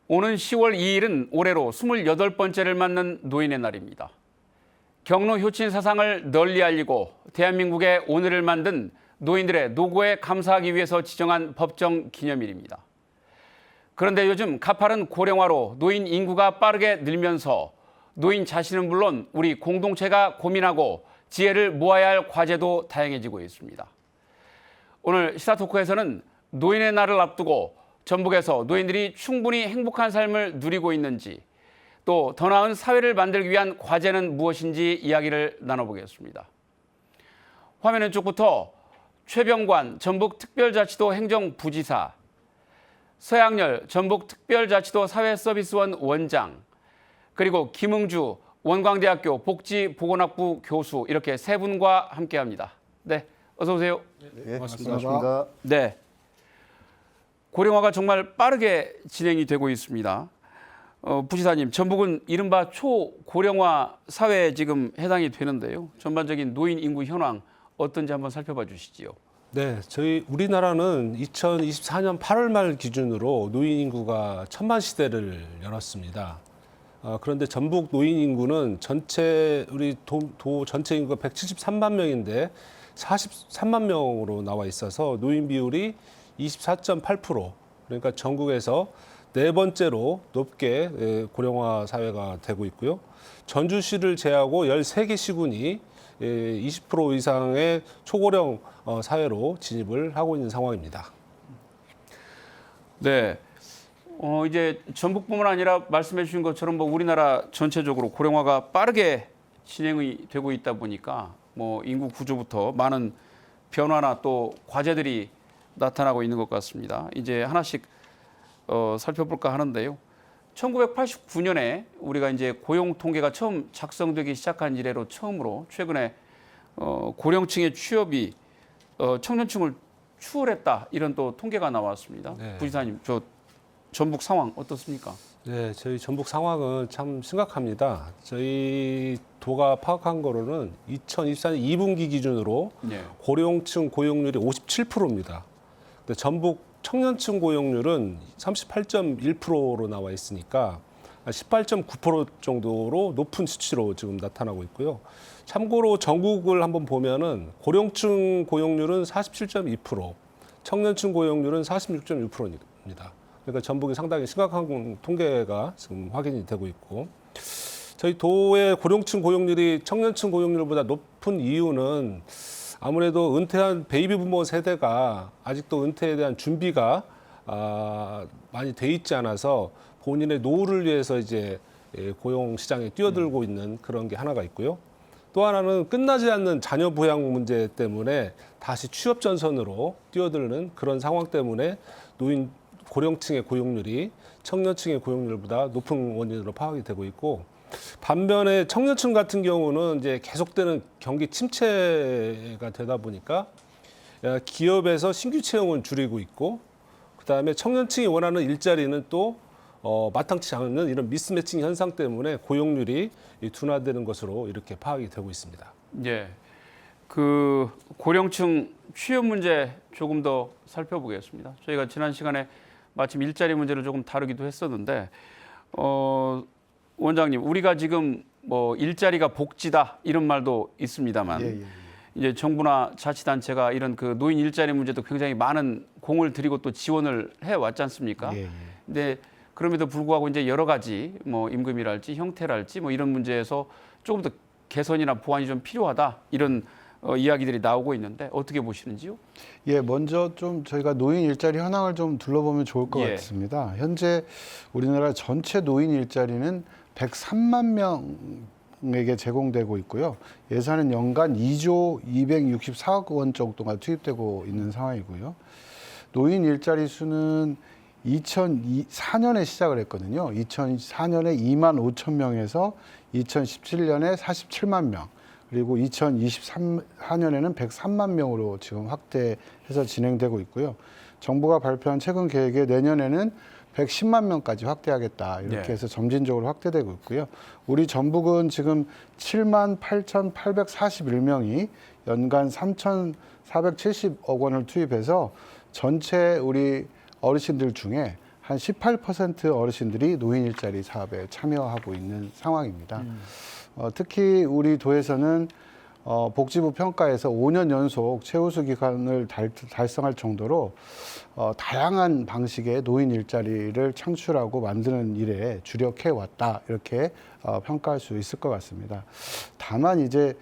오는 10월 2일은 올해로 28번째를 맞는 노인의 날입니다. 경로 효친 사상을 널리 알리고 대한민국의 오늘을 만든 노인들의 노고에 감사하기 위해서 지정한 법정 기념일입니다. 그런데 요즘 가파른 고령화로 노인 인구가 빠르게 늘면서 노인 자신은 물론 우리 공동체가 고민하고 지혜를 모아야 할 과제도 다양해지고 있습니다. 오늘 시사토크에서는 노인의 날을 앞두고 전북에서 노인들이 충분히 행복한 삶을 누리고 있는지, 또 더 나은 사회를 만들기 위한 과제는 무엇인지 이야기를 나눠보겠습니다. 화면 왼쪽부터 최병관 전북특별자치도 행정부지사, 서양열 전북특별자치도 사회서비스원 원장, 그리고 김응주 원광대학교 복지보건학부 교수, 이렇게 세 분과 함께합니다. 네, 어서 오세요. 네, 반갑습니다. 네, 고령화가 정말 빠르게 진행이 되고 있습니다. 부지사님, 전북은 이른바 초고령화 사회에 지금 해당이 되는데요. 전반적인 노인 인구 현황 어떤지 한번 살펴봐 주시지요. 네, 우리나라는 2024년 8월 말 기준으로 노인 인구가 1000만 시대를 열었습니다. 그런데 전북 노인 인구는 우리 도 전체 인구가 173만 명인데 43만 명으로 나와 있어서 노인 비율이 24.8%, 그러니까 전국에서 네 번째로 높게 고령화 사회가 되고 있고요. 전주시를 제외하고 13개 시군이 20% 이상의 초고령 사회로 진입을 하고 있는 상황입니다. 네, 이제 전북뿐만 아니라 말씀해 주신 것처럼 우리나라 전체적으로 고령화가 빠르게 진행이 되고 있다 보니까 인구 구조부터 많은 변화나 또 과제들이 나타나고 있는 것 같습니다. 이제 하나씩 살펴볼까 하는데요. 1989년에 우리가 이제 고용 통계가 처음 작성되기 시작한 이래로 처음으로 최근에 고령층의 취업이 청년층을 추월했다, 이런 또 통계가 나왔습니다. 네. 부지사님, 저 전북 상황 어떻습니까? 네, 저희 전북 상황은 참 심각합니다. 저희 도가 파악한 거로는 2024년 2분기 기준으로 네. 고령층 고용률이 57%입니다. 근데 전북 청년층 고용률은 38.1%로 나와 있으니까 18.9% 정도로 높은 수치로 지금 나타나고 있고요. 참고로 전국을 한번 보면은 고령층 고용률은 47.2%, 청년층 고용률은 46.6%입니다. 그러니까 전북이 상당히 심각한 통계가 지금 확인이 되고 있고, 저희 도의 고령층 고용률이 청년층 고용률보다 높은 이유는 아무래도 은퇴한 베이비 부모 세대가 아직도 은퇴에 대한 준비가 많이 돼 있지 않아서 본인의 노후를 위해서 이제 고용 시장에 뛰어들고 있는 그런 게 하나가 있고요. 또 하나는 끝나지 않는 자녀 부양 문제 때문에 다시 취업 전선으로 뛰어드는 그런 상황 때문에 고령층의 고용률이 청년층의 고용률보다 높은 원인으로 파악이 되고 있고, 반면에 청년층 같은 경우는 이제 계속되는 경기 침체가 되다 보니까 기업에서 신규 채용은 줄이고 있고, 그다음에 청년층이 원하는 일자리는 또 마땅치 않은 이런 미스매칭 현상 때문에 고용률이 둔화되는 것으로 이렇게 파악이 되고 있습니다. 예, 그 고령층 취업 문제 조금 더 살펴보겠습니다. 저희가 지난 시간에 마침 일자리 문제를 조금 다루기도 했었는데, 원장님, 우리가 지금 일자리가 복지다 이런 말도 있습니다만, 이제 정부나 자치단체가 이런 그 노인 일자리 문제도 굉장히 많은 공을 들이고 또 지원을 해 왔지 않습니까? 근데 그럼에도 불구하고 이제 여러 가지 임금이랄지 형태랄지 이런 문제에서 조금 더 개선이나 보완이 좀 필요하다, 이런 이야기들이 나오고 있는데 어떻게 보시는지요? 예, 먼저 좀 저희가 노인 일자리 현황을 좀 둘러보면 좋을 것 같습니다. 현재 우리나라 전체 노인 일자리는 103만 명에게 제공되고 있고요. 예산은 연간 2조 264억 원 정도가 투입되고 있는 상황이고요. 노인 일자리 수는 2004년에 시작을 했거든요. 2004년에 2만 5천 명에서 2017년에 47만 명, 그리고 2024년에는 103만 명으로 지금 확대해서 진행되고 있고요. 정부가 발표한 최근 계획에 내년에는 110만 명까지 확대하겠다, 이렇게 해서 점진적으로 확대되고 있고요. 우리 전북은 지금 7만 8,841명이 연간 3,470억 원을 투입해서 전체 우리 어르신들 중에 한 18% 어르신들이 노인 일자리 사업에 참여하고 있는 상황입니다. 특히 우리 도에서는 복지부 평가에서 5년 연속 최우수 기간을 달성할 정도로 다양한 방식의 노인 일자리를 창출하고 만드는 일에 주력해 왔다, 이렇게 평가할 수 있을 것 같습니다. 다만 이제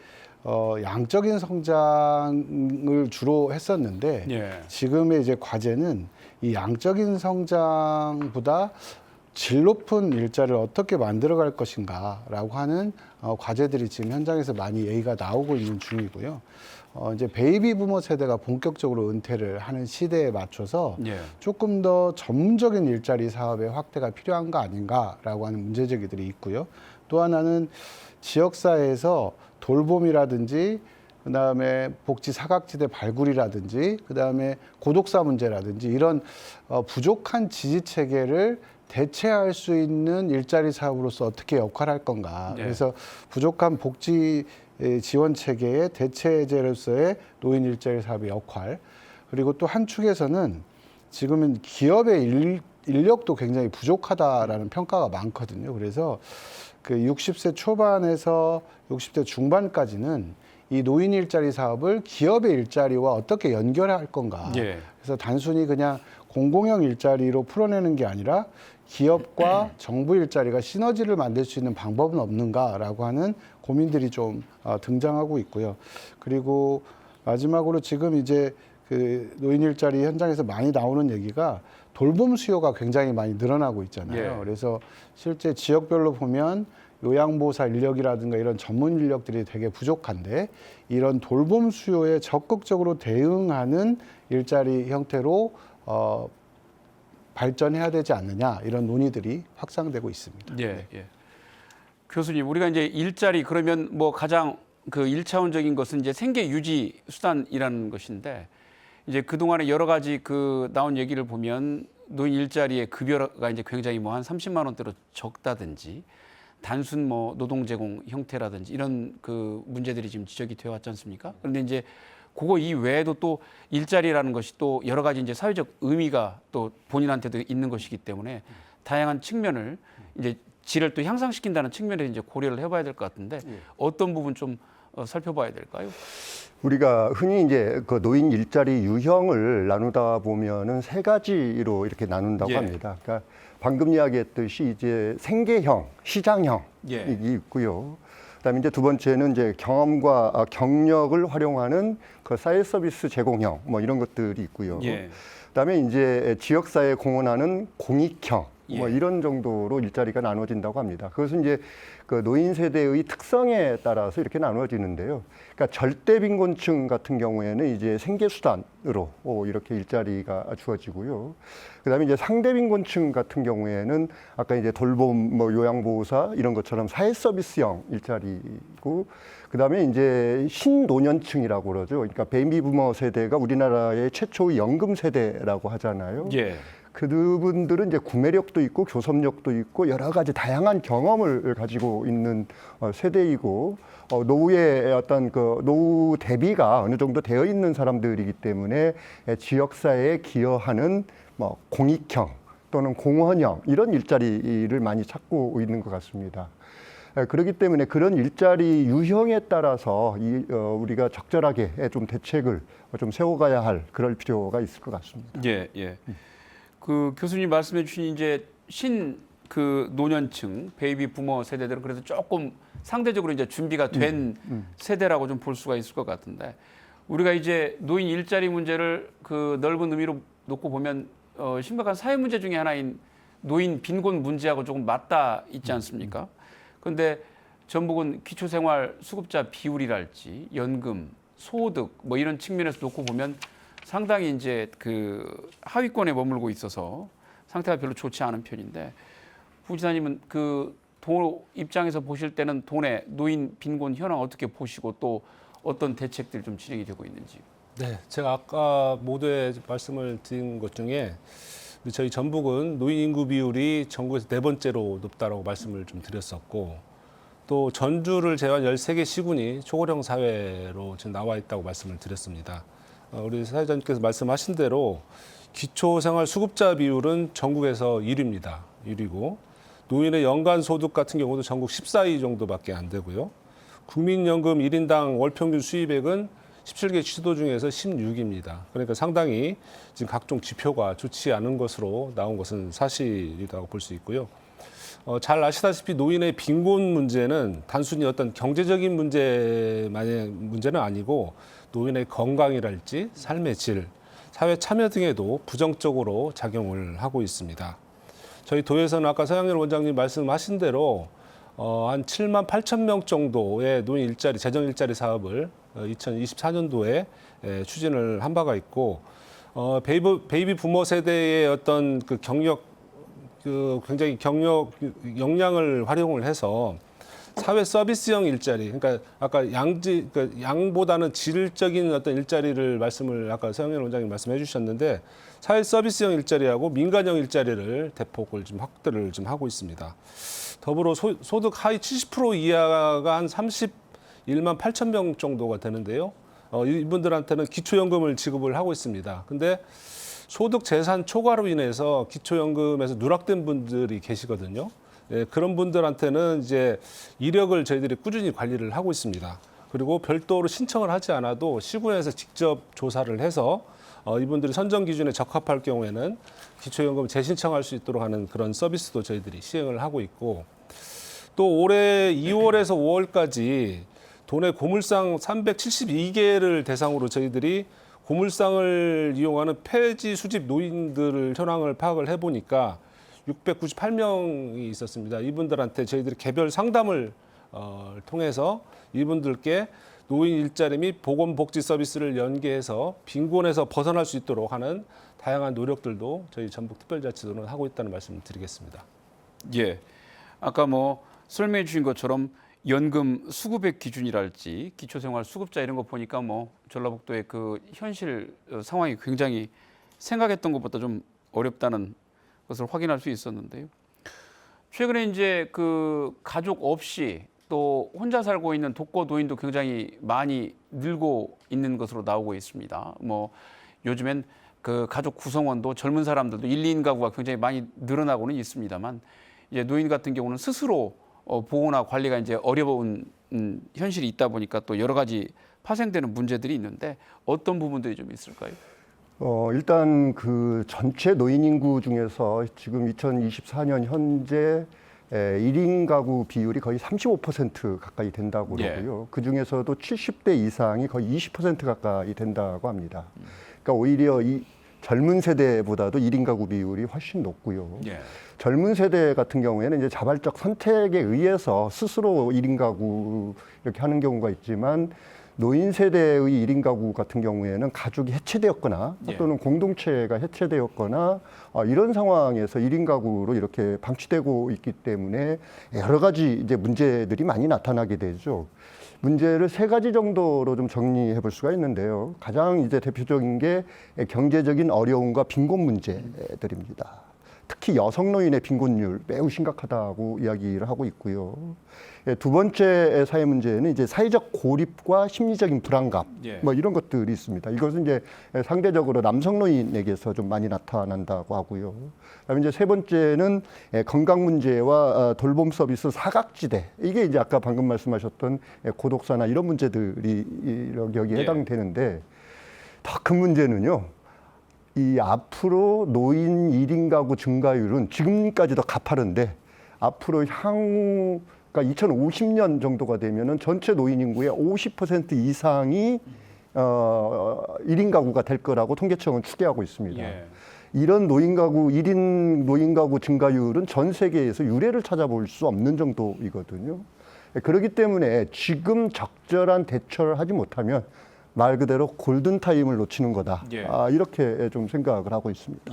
양적인 성장을 주로 했었는데 예. 지금의 이제 과제는 이 양적인 성장보다 질 높은 일자리를 어떻게 만들어갈 것인가라고 하는 과제들이 지금 현장에서 많이 얘기가 나오고 있는 중이고요. 이제 베이비 부머 세대가 본격적으로 은퇴를 하는 시대에 맞춰서 예. 조금 더 전문적인 일자리 사업의 확대가 필요한 거 아닌가라고 하는 문제제기들이 있고요. 또 하나는 지역사회에서 돌봄이라든지 그다음에 복지 사각지대 발굴이라든지 그다음에 고독사 문제라든지 이런 부족한 지지 체계를 대체할 수 있는 일자리 사업으로서 어떻게 역할할 건가. 네. 그래서 부족한 복지 지원 체계의 대체제로서의 노인 일자리 사업의 역할. 그리고 또 한 축에서는 지금은 기업의 인력도 굉장히 부족하다라는 평가가 많거든요. 그래서 그 60세 초반에서 60대 중반까지는 이 노인 일자리 사업을 기업의 일자리와 어떻게 연결할 건가. 예. 그래서 단순히 그냥 공공형 일자리로 풀어내는 게 아니라 기업과 정부 일자리가 시너지를 만들 수 있는 방법은 없는가라고 하는 고민들이 좀 등장하고 있고요. 그리고 마지막으로 지금 이제 그 노인 일자리 현장에서 많이 나오는 얘기가 돌봄 수요가 굉장히 많이 늘어나고 있잖아요. 예. 그래서 실제 지역별로 보면 요양보호사 인력이라든가 이런 전문 인력들이 되게 부족한데 이런 돌봄 수요에 적극적으로 대응하는 일자리 형태로 발전해야 되지 않느냐, 이런 논의들이 확산되고 있습니다. 예, 예. 교수님, 우리가 이제 일자리 그러면 뭐 가장 그 1차원적인 것은 이제 생계 유지 수단이라는 것인데 이제 그동안에 여러 가지 그 나온 얘기를 보면 노인 일자리의 급여가 이제 굉장히 뭐 한 30만 원대로 적다든지 단순 뭐 노동 제공 형태라든지 이런 그 문제들이 지금 지적이 되어 왔지 않습니까? 그런데 이제 그거 이외에도 또 일자리라는 것이 또 여러 가지 이제 사회적 의미가 또 본인한테도 있는 것이기 때문에 다양한 측면을 이제 질을 또 향상시킨다는 측면에 이제 고려를 해봐야 될 것 같은데 어떤 부분 좀 살펴봐야 될까요? 우리가 흔히 이제 그 노인 일자리 유형을 나누다 보면은 세 가지로 이렇게 나눈다고 예. 합니다. 그러니까 방금 이야기했듯이 이제 생계형, 시장형이 예. 있고요. 그다음에 이제 두 번째는 이제 경험과 경력을 활용하는 그 사회 서비스 제공형 뭐 이런 것들이 있고요. 예. 그다음에 이제 지역사회에 공헌하는 공익형 뭐 예. 이런 정도로 일자리가 나눠진다고 합니다. 그것은 이제 그 노인 세대의 특성에 따라서 이렇게 나눠지는데요. 그러니까 절대 빈곤층 같은 경우에는 이제 생계 수단으로 이렇게 일자리가 주어지고요. 그다음에 이제 상대 빈곤층 같은 경우에는 아까 이제 돌봄, 뭐 요양보호사 이런 것처럼 사회 서비스형 일자리고, 그다음에 이제 신노년층이라고 그러죠. 그러니까 베이비 부머 세대가 우리나라의 최초의 연금 세대라고 하잖아요. 예. 그분들은 이제 구매력도 있고 교섭력도 있고 여러 가지 다양한 경험을 가지고 있는 세대이고, 노후의 어떤 그 노후 대비가 어느 정도 되어 있는 사람들이기 때문에 지역사회에 기여하는 뭐 공익형 또는 공헌형 이런 일자리를 많이 찾고 있는 것 같습니다. 그렇기 때문에 그런 일자리 유형에 따라서 우리가 적절하게 좀 대책을 좀 세워가야 할 그럴 필요가 있을 것 같습니다. 예, 예. 그 교수님 말씀해 주신 이제 그 노년층 베이비 부머 세대들은 그래서 조금 상대적으로 이제 준비가 된 세대라고 좀 볼 수가 있을 것 같은데 우리가 이제 노인 일자리 문제를 그 넓은 의미로 놓고 보면 심각한 사회 문제 중에 하나인 노인 빈곤 문제하고 조금 맞닿아 있지 않습니까? 그런데 전북은 기초생활 수급자 비율이랄지 연금, 소득 뭐 이런 측면에서 놓고 보면 상당히 이제 그 하위권에 머물고 있어서 상태가 별로 좋지 않은 편인데 부지사님은 그 도 입장에서 보실 때는 도내 노인 빈곤 현황 어떻게 보시고 또 어떤 대책들이 좀 진행이 되고 있는지. 네, 제가 아까 모두에 말씀을 드린 것 중에 저희 전북은 노인 인구 비율이 전국에서 4번째로 높다라고 말씀을 좀 드렸었고, 또 전주를 제외한 13개 시군이 초고령 사회로 지금 나와 있다고 말씀을 드렸습니다. 우리 사회자님께서 말씀하신 대로 기초생활수급자 비율은 전국에서 1위입니다. 1위고 노인의 연간 소득 같은 경우도 전국 14위 정도밖에 안 되고요. 국민연금 1인당 월 평균 수입액은 17개 시도 중에서 16위입니다. 그러니까 상당히 지금 각종 지표가 좋지 않은 것으로 나온 것은 사실이라고 볼 수 있고요. 잘 아시다시피 노인의 빈곤 문제는 단순히 어떤 경제적인 문제는 아니고 노인의 건강이랄지 삶의 질, 사회 참여 등에도 부정적으로 작용을 하고 있습니다. 저희 도에서는 아까 서양열 원장님 말씀하신 대로 한 7만 8천 명 정도의 노인 일자리, 재정 일자리 사업을 2024년도에 추진을 한 바가 있고 베이비 부모 세대의 어떤 그 굉장히 경력 역량을 활용을 해서 사회 서비스형 일자리, 그러니까 아까 양보다는 질적인 어떤 일자리를 말씀을 아까 서영현 원장님 말씀해 주셨는데 사회 서비스형 일자리하고 민간형 일자리를 대폭을 좀 확대를 좀 하고 있습니다. 더불어 소득 하위 70% 이하가 한 31만 8천 명 정도가 되는데요. 이분들한테는 기초연금을 지급을 하고 있습니다. 근데 소득 재산 초과로 인해서 기초연금에서 누락된 분들이 계시거든요. 예, 그런 분들한테는 이제 이력을 저희들이 꾸준히 관리를 하고 있습니다. 그리고 별도로 신청을 하지 않아도 시군에서 직접 조사를 해서 이분들이 선정 기준에 적합할 경우에는 기초연금 재신청할 수 있도록 하는 그런 서비스도 저희들이 시행을 하고 있고 또 올해 2월에서 5월까지 도내 고물상 372개를 대상으로 저희들이 고물상을 이용하는 폐지 수집 노인들을 현황을 파악을 해보니까 698명이 있었습니다. 이분들한테 저희들이 개별 상담을 통해서 이분들께 노인 일자리 및 보건복지 서비스를 연계해서 빈곤에서 벗어날 수 있도록 하는 다양한 노력들도 저희 전북특별자치도는 하고 있다는 말씀을 드리겠습니다. 예, 아까 뭐 설명해 주신 것처럼 연금 수급액 기준이랄지 기초생활 수급자 이런 거 보니까 뭐 전라북도의 그 현실 상황이 굉장히 생각했던 것보다 좀 어렵다는 것을 확인할 수 있었는데요. 최근에 이제 그 가족 없이 또 혼자 살고 있는 독거 노인도 굉장히 많이 늘고 있는 것으로 나오고 있습니다. 뭐 요즘엔 그 가족 구성원도 젊은 사람들도 1, 2인 가구가 굉장히 많이 늘어나고는 있습니다만 이제 노인 같은 경우는 스스로 보호나 관리가 이제 어려운 현실이 있다 보니까 또 여러 가지 파생되는 문제들이 있는데 어떤 부분들이 좀 있을까요? 일단 그 전체 노인 인구 중에서 지금 2024년 현재 1인 가구 비율이 거의 35% 가까이 된다고 그러고요. 그 중에서도 70대 이상이 거의 20% 가까이 된다고 합니다. 그러니까 오히려 이 젊은 세대보다도 1인 가구 비율이 훨씬 높고요. 젊은 세대 같은 경우에는 이제 자발적 선택에 의해서 스스로 1인 가구 이렇게 하는 경우가 있지만 노인 세대의 1인 가구 같은 경우에는 가족이 해체되었거나 또는 공동체가 해체되었거나 이런 상황에서 1인 가구로 이렇게 방치되고 있기 때문에 여러 가지 이제 문제들이 많이 나타나게 되죠. 문제를 세 가지 정도로 좀 정리해 볼 수가 있는데요. 가장 이제 대표적인 게 경제적인 어려움과 빈곤 문제들입니다. 특히 여성 노인의 빈곤율 매우 심각하다고 이야기를 하고 있고요. 두 번째 사회 문제는 이제 사회적 고립과 심리적인 불안감, 뭐 이런 것들이 있습니다. 이것은 이제 상대적으로 남성 노인에게서 좀 많이 나타난다고 하고요. 그다음에 이제 세 번째는 건강 문제와 돌봄 서비스 사각지대. 이게 이제 아까 방금 말씀하셨던 고독사나 이런 문제들이 여기에 해당되는데 더 큰 문제는요. 이 앞으로 노인 1인 가구 증가율은 지금까지도 가파른데 앞으로 향후 그러니까 2050년 정도가 되면은 전체 노인 인구의 50% 이상이 1인 가구가 될 거라고 통계청은 추계하고 있습니다. 이런 노인 가구 1인 노인 가구 증가율은 전 세계에서 유례를 찾아볼 수 없는 정도이거든요. 그렇기 때문에 지금 적절한 대처를 하지 못하면 말 그대로 골든 타임을 놓치는 거다. 이렇게 좀 생각을 하고 있습니다.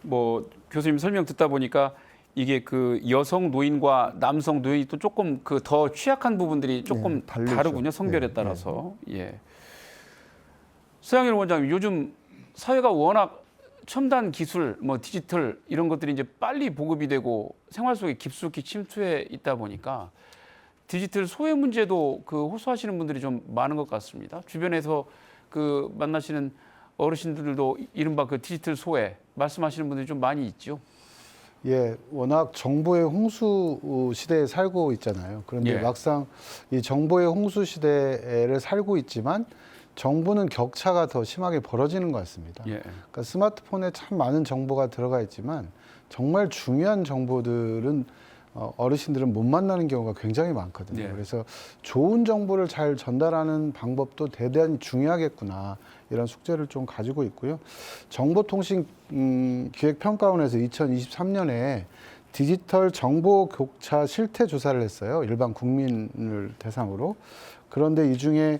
뭐 교수님 설명 듣다 보니까 이게 그 여성 노인과 남성 노인이 또 조금 그 더 취약한 부분들이 조금 다르군요. 성별에 따라서. 서양일 원장님, 요즘 사회가 워낙 첨단 기술, 뭐 디지털 이런 것들이 이제 빨리 보급이 되고 생활 속에 깊숙이 침투해 있다 보니까 디지털 소외 문제도 그 호소하시는 분들이 좀 많은 것 같습니다. 주변에서 그 만나시는 어르신들도 이른바 그 디지털 소외 말씀하시는 분들이 좀 많이 있죠. 예, 워낙 정보의 홍수 시대에 살고 있잖아요. 그런데 예. 막상 이 정보의 홍수 시대를 살고 있지만 정보는 격차가 더 심하게 벌어지는 것 같습니다. 예. 그러니까 스마트폰에 참 많은 정보가 들어가 있지만 정말 중요한 정보들은 어르신들은 못 만나는 경우가 굉장히 많거든요. 예. 그래서 좋은 정보를 잘 전달하는 방법도 대단히 중요하겠구나 이런 숙제를 좀 가지고 있고요. 정보통신기획평가원에서 2023년에 디지털 정보 격차 실태 조사를 했어요. 일반 국민을 대상으로. 그런데 이 중에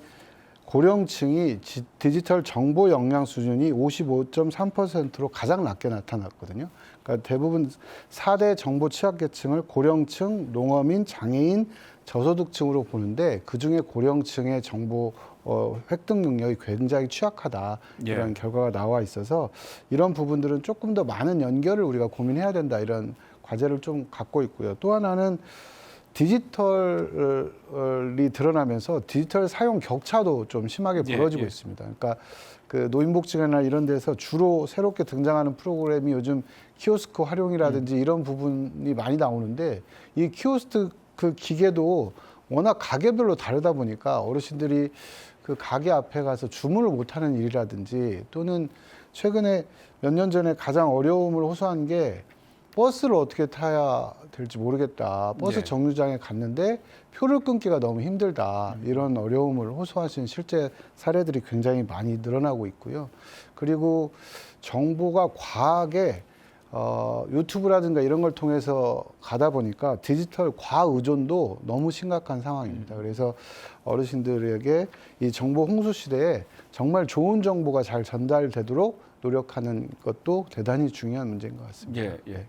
고령층이 디지털 정보 역량 수준이 55.3%로 가장 낮게 나타났거든요. 그러니까 대부분 4대 정보 취약계층을 고령층, 농어민, 장애인, 저소득층으로 보는데 그중에 고령층의 정보 획득 능력이 굉장히 취약하다 이런 예. 결과가 나와 있어서 이런 부분들은 조금 더 많은 연결을 우리가 고민해야 된다 이런 과제를 좀 갖고 있고요. 또 하나는 디지털이 드러나면서 디지털 사용 격차도 좀 심하게 벌어지고 예. 있습니다. 그러니까 그 노인복지관이나 이런 데서 주로 새롭게 등장하는 프로그램이 요즘 키오스크 활용이라든지 이런 부분이 많이 나오는데 이 키오스크 그 기계도 워낙 가게별로 다르다 보니까 어르신들이 그 가게 앞에 가서 주문을 못하는 일이라든지 또는 최근에 몇 년 전에 가장 어려움을 호소한 게 버스를 어떻게 타야 될지 모르겠다. 버스 네. 정류장에 갔는데 표를 끊기가 너무 힘들다. 이런 어려움을 호소하신 실제 사례들이 굉장히 많이 늘어나고 있고요. 그리고 정보가 과하게 유튜브라든가 이런 걸 통해서 가다 보니까 디지털 과의존도 너무 심각한 상황입니다. 그래서 어르신들에게 이 정보 홍수 시대에 정말 좋은 정보가 잘 전달되도록 노력하는 것도 대단히 중요한 문제인 것 같습니다. 예, 예.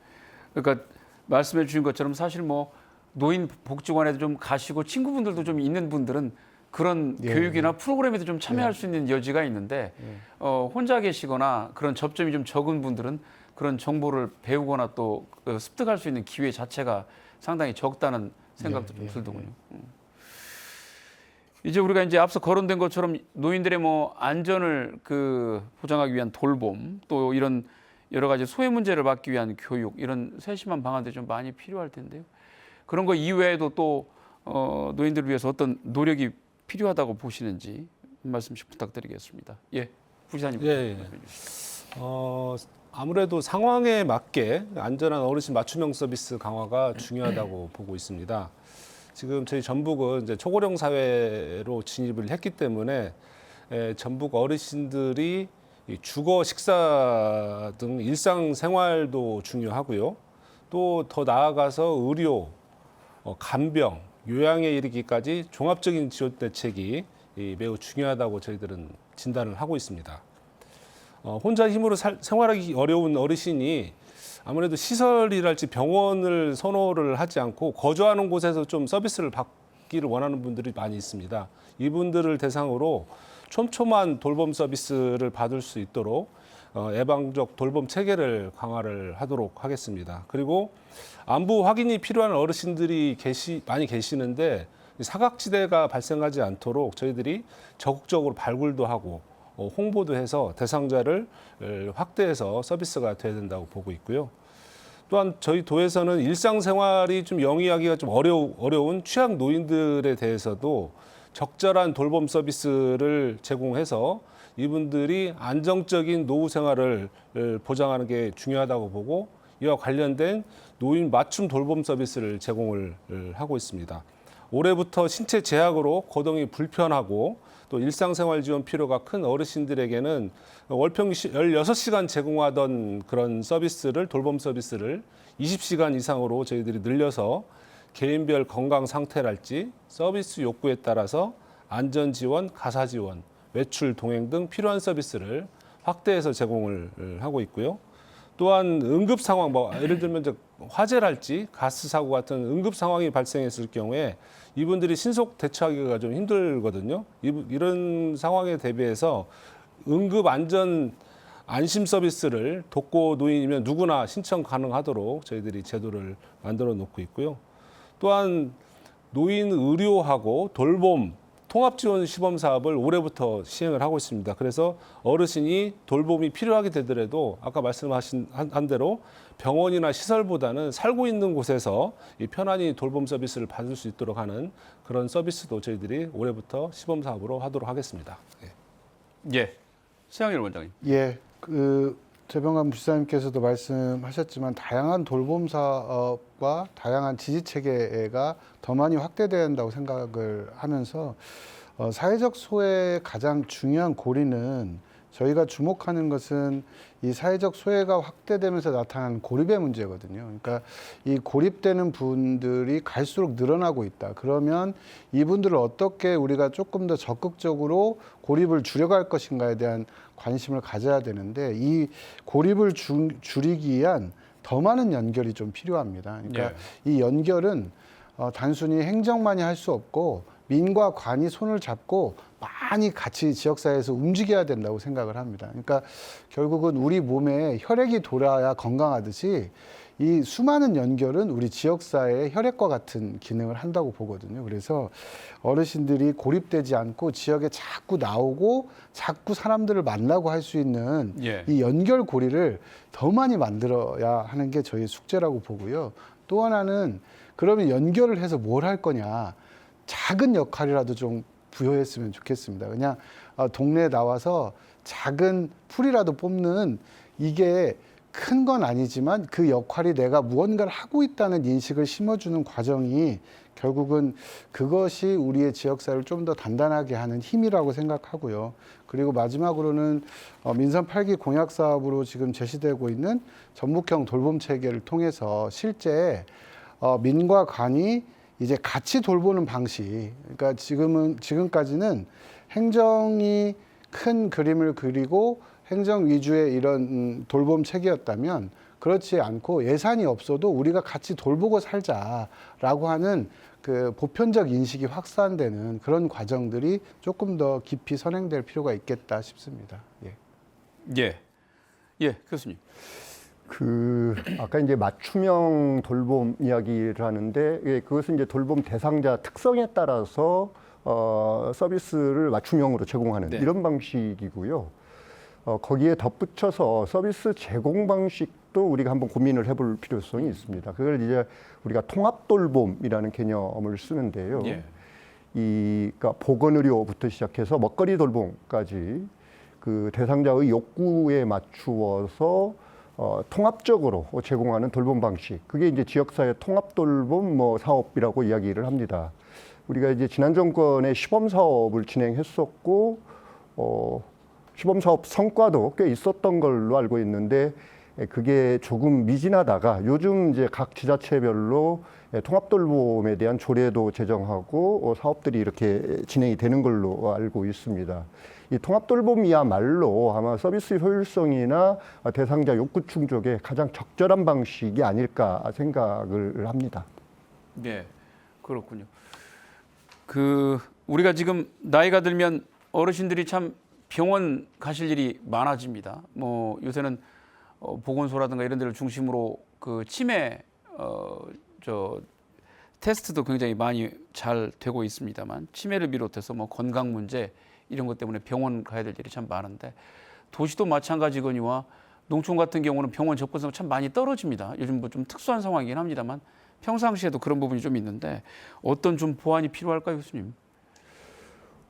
그러니까 말씀해 주신 것처럼 사실 뭐 노인 복지관에도 좀 가시고 친구분들도 좀 있는 분들은 그런 예, 교육이나 프로그램에도 좀 참여할 수 있는 여지가 있는데 혼자 계시거나 그런 접점이 좀 적은 분들은 그런 정보를 배우거나 또 습득할 수 있는 기회 자체가 상당히 적다는 생각도 좀 들더군요. 이제 우리가 이제 앞서 거론된 것처럼 노인들의 뭐 안전을 보장하기 위한 돌봄 또 이런 여러 가지 소외 문제를 막기 위한 교육 이런 세심한 방안들이 좀 많이 필요할 텐데요. 그런 거 이외에도 또 노인들을 위해서 어떤 노력이 필요하다고 보시는지 한 말씀씩 부탁드리겠습니다. 예, 부지사님. 예. 아무래도 상황에 맞게 안전한 어르신 맞춤형 서비스 강화가 중요하다고 보고 있습니다. 지금 저희 전북은 이제 초고령 사회로 진입을 했기 때문에 전북 어르신들이 이 주거, 식사 등 일상 생활도 중요하고요. 또 더 나아가서 의료, 간병, 요양에 이르기까지 종합적인 지원 대책이 매우 중요하다고 저희들은 진단을 하고 있습니다. 혼자 힘으로 생활하기 어려운 어르신이 아무래도 시설이랄지 병원을 선호를 하지 않고 거주하는 곳에서 좀 서비스를 받기를 원하는 분들이 많이 있습니다. 이분들을 대상으로 촘촘한 돌봄 서비스를 받을 수 있도록 예방적 돌봄 체계를 강화를 하도록 하겠습니다. 그리고 안부 확인이 필요한 어르신들이 많이 계시는데 사각지대가 발생하지 않도록 저희들이 적극적으로 발굴도 하고 홍보도 해서 대상자를 확대해서 서비스가 돼야 된다고 보고 있고요. 또한 저희 도에서는 일상생활이 좀 영위하기가 좀 어려운 취약 노인들에 대해서도 적절한 돌봄 서비스를 제공해서 이분들이 안정적인 노후 생활을 보장하는 게 중요하다고 보고 이와 관련된 노인 맞춤 돌봄 서비스를 제공을 하고 있습니다. 올해부터 신체 제약으로 거동이 불편하고 또 일상생활 지원 필요가 큰 어르신들에게는 월평 16시간 제공하던 그런 서비스를 돌봄 서비스를 20시간 이상으로 저희들이 늘려서 개인별 건강 상태랄지 서비스 욕구에 따라서 안전 지원, 가사 지원, 외출 동행 등 필요한 서비스를 확대해서 제공을 하고 있고요. 또한 응급 상황, 예를 들면 이제 화재랄지 가스 사고 같은 응급 상황이 발생했을 경우에 이분들이 신속 대처하기가 좀 힘들거든요. 이런 상황에 대비해서 응급 안전 안심 서비스를 독거 노인이면 누구나 신청 가능하도록 저희들이 제도를 만들어 놓고 있고요. 또한 노인 의료하고 돌봄 통합지원 시범 사업을 올해부터 시행을 하고 있습니다. 그래서 어르신이 돌봄이 필요하게 되더라도 아까 말씀하신 한 대로 병원이나 시설보다는 살고 있는 곳에서 이 편안히 돌봄 서비스를 받을 수 있도록 하는 그런 서비스도 저희들이 올해부터 시범 사업으로 하도록 하겠습니다. 예. 예. 최양일 원장님. 예, 재병관 부시장님께서도 말씀하셨지만 다양한 돌봄 사업과 다양한 지지 체계가 더 많이 확대돼야 한다고 생각을 하면서 사회적 소외의 가장 중요한 고리는 저희가 주목하는 것은 이 사회적 소외가 확대되면서 나타나는 고립의 문제거든요. 그러니까 이 고립되는 분들이 갈수록 늘어나고 있다. 그러면 이분들을 어떻게 우리가 조금 더 적극적으로 고립을 줄여갈 것인가에 대한 관심을 가져야 되는데 이 고립을 줄이기 위한 더 많은 연결이 좀 필요합니다. 그러니까 이 연결은 단순히 행정만이 할 수 없고 민과 관이 손을 잡고 많이 같이 지역사회에서 움직여야 된다고 생각을 합니다. 그러니까 결국은 우리 몸에 혈액이 돌아야 건강하듯이 이 수많은 연결은 우리 지역사회의 혈액과 같은 기능을 한다고 보거든요. 그래서 어르신들이 고립되지 않고 지역에 자꾸 나오고 자꾸 사람들을 만나고 할 수 있는 이 연결 고리를 더 많이 만들어야 하는 게 저희 숙제라고 보고요. 또 하나는 그러면 연결을 해서 뭘 할 거냐. 작은 역할이라도 좀 부여했으면 좋겠습니다. 그냥 동네에 나와서 작은 풀이라도 뽑는 이게 큰 건 아니지만 그 역할이 내가 무언가를 하고 있다는 인식을 심어주는 과정이 결국은 그것이 우리의 지역사회를 좀 더 단단하게 하는 힘이라고 생각하고요. 그리고 마지막으로는 민선 8기 공약 사업으로 지금 제시되고 있는 전북형 돌봄 체계를 통해서 실제 민과 관이 이제 같이 돌보는 방식. 그러니까 지금까지는 행정이 큰 그림을 그리고 행정 위주의 이런 돌봄 체계였다면 그렇지 않고 예산이 없어도 우리가 같이 돌보고 살자라고 하는 그 보편적 인식이 확산되는 그런 과정들이 조금 더 깊이 선행될 필요가 있겠다 싶습니다. 예, 교수님. 아까 이제 맞춤형 돌봄 이야기를 하는데, 그것은 이제 돌봄 대상자 특성에 따라서 서비스를 맞춤형으로 제공하는 이런 방식이고요. 거기에 덧붙여서 서비스 제공 방식도 우리가 한번 고민을 해볼 필요성이 있습니다. 그걸 이제 우리가 통합 돌봄이라는 개념을 쓰는데요. 그러니까 보건의료부터 시작해서 먹거리 돌봄까지 그 대상자의 욕구에 맞추어서 통합적으로 제공하는 돌봄 방식. 그게 이제 지역사회 통합 돌봄 사업이라고 이야기를 합니다. 우리가 이제 지난 정권에 시범 사업을 진행했었고, 시범 사업 성과도 꽤 있었던 걸로 알고 있는데, 그게 조금 미진하다가 요즘 이제 각 지자체별로 통합 돌봄에 대한 조례도 제정하고 사업들이 이렇게 진행이 되는 걸로 알고 있습니다. 이 통합 돌봄이야말로 아마 서비스 효율성이나 대상자 욕구 충족에 가장 적절한 방식이 아닐까 생각을 합니다. 네, 그렇군요. 우리가 지금 나이가 들면 어르신들이 참 병원 가실 일이 많아집니다. 요새는 보건소라든가 이런 데를 중심으로 그 치매 테스트도 굉장히 많이 잘 되고 있습니다만 치매를 비롯해서 건강 문제 이런 것 때문에 병원 가야 될 일이 참 많은데 도시도 마찬가지거니와 농촌 같은 경우는 병원 접근성 참 많이 떨어집니다. 요즘 좀 특수한 상황이긴 합니다만 평상시에도 그런 부분이 좀 있는데 어떤 좀 보완이 필요할까요, 교수님?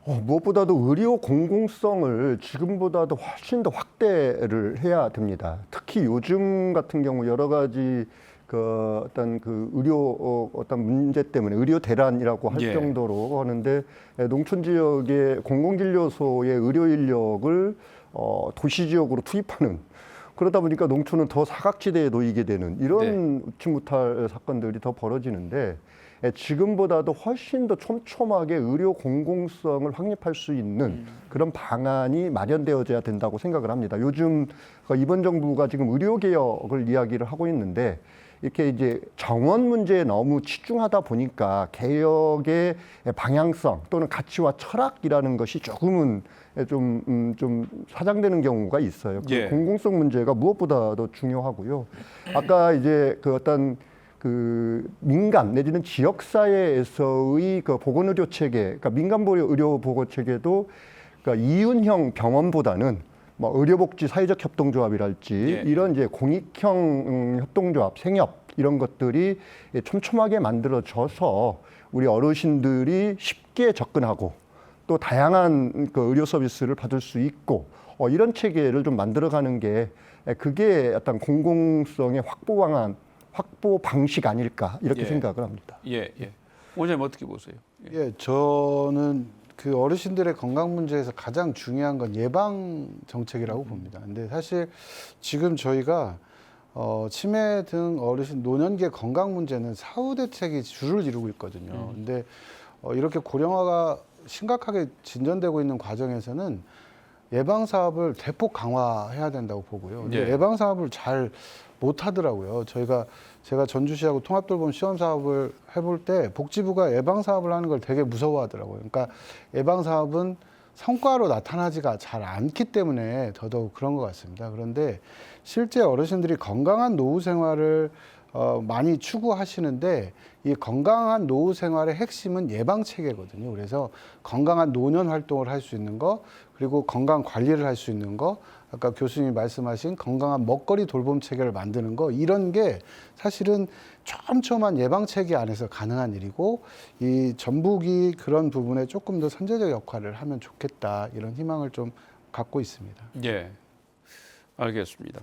무엇보다도 의료 공공성을 지금보다도 훨씬 더 확대를 해야 됩니다. 특히 요즘 같은 경우 여러 가지 어떤 의료 어떤 문제 때문에 의료 대란이라고 할 정도로 하는데 농촌 지역의 공공진료소의 의료 인력을 도시 지역으로 투입하는 그러다 보니까 농촌은 더 사각지대에 놓이게 되는 이런 웃지 못할 사건들이 더 벌어지는데 지금보다도 훨씬 더 촘촘하게 의료 공공성을 확립할 수 있는 그런 방안이 마련되어져야 된다고 생각을 합니다. 요즘 이번 정부가 지금 의료 개혁을 이야기를 하고 있는데 이렇게 이제 정원 문제에 너무 치중하다 보니까 개혁의 방향성 또는 가치와 철학이라는 것이 조금은 좀 사장되는 경우가 있어요. 그 공공성 문제가 무엇보다도 중요하고요. 아까 이제 어떤 그 민간 내지는 지역사회에서의 그 보건의료 체계, 그러니까 민간의료 보건 체계도 그러니까 이윤형 병원보다는 뭐 의료복지 사회적 협동조합이랄지 예. 이런 이제 공익형 협동조합, 생협 이런 것들이 촘촘하게 만들어져서 우리 어르신들이 쉽게 접근하고 또 다양한 그 의료 서비스를 받을 수 있고 이런 체계를 좀 만들어가는 게 그게 어떤 공공성의 확보 방식 아닐까 이렇게 예. 생각을 합니다. 예, 예. 원장님 어떻게 보세요? 예, 저는 그 어르신들의 건강 문제에서 가장 중요한 건 예방 정책이라고 봅니다. 근데 사실 지금 저희가 치매 등 어르신 노년기 건강 문제는 사후 대책이 주를 이루고 있거든요. 근데 이렇게 고령화가 심각하게 진전되고 있는 과정에서는 예방 사업을 대폭 강화해야 된다고 보고요. 근데 예. 예방 사업을 잘 못 하더라고요. 제가 전주시하고 통합돌봄 시험 사업을 해볼 때 복지부가 예방 사업을 하는 걸 되게 무서워하더라고요. 그러니까 예방 사업은 성과로 나타나지가 잘 않기 때문에 더더욱 그런 것 같습니다. 그런데 실제 어르신들이 건강한 노후 생활을 많이 추구하시는데 이 건강한 노후 생활의 핵심은 예방 체계거든요. 그래서 건강한 노년 활동을 할 수 있는 거, 그리고 건강 관리를 할 수 있는 거, 아까 교수님이 말씀하신 건강한 먹거리 돌봄 체계를 만드는 거, 이런 게 사실은 촘촘한 예방 체계 안에서 가능한 일이고, 이 전북이 그런 부분에 조금 더 선제적 역할을 하면 좋겠다, 이런 희망을 좀 갖고 있습니다. 예, 알겠습니다.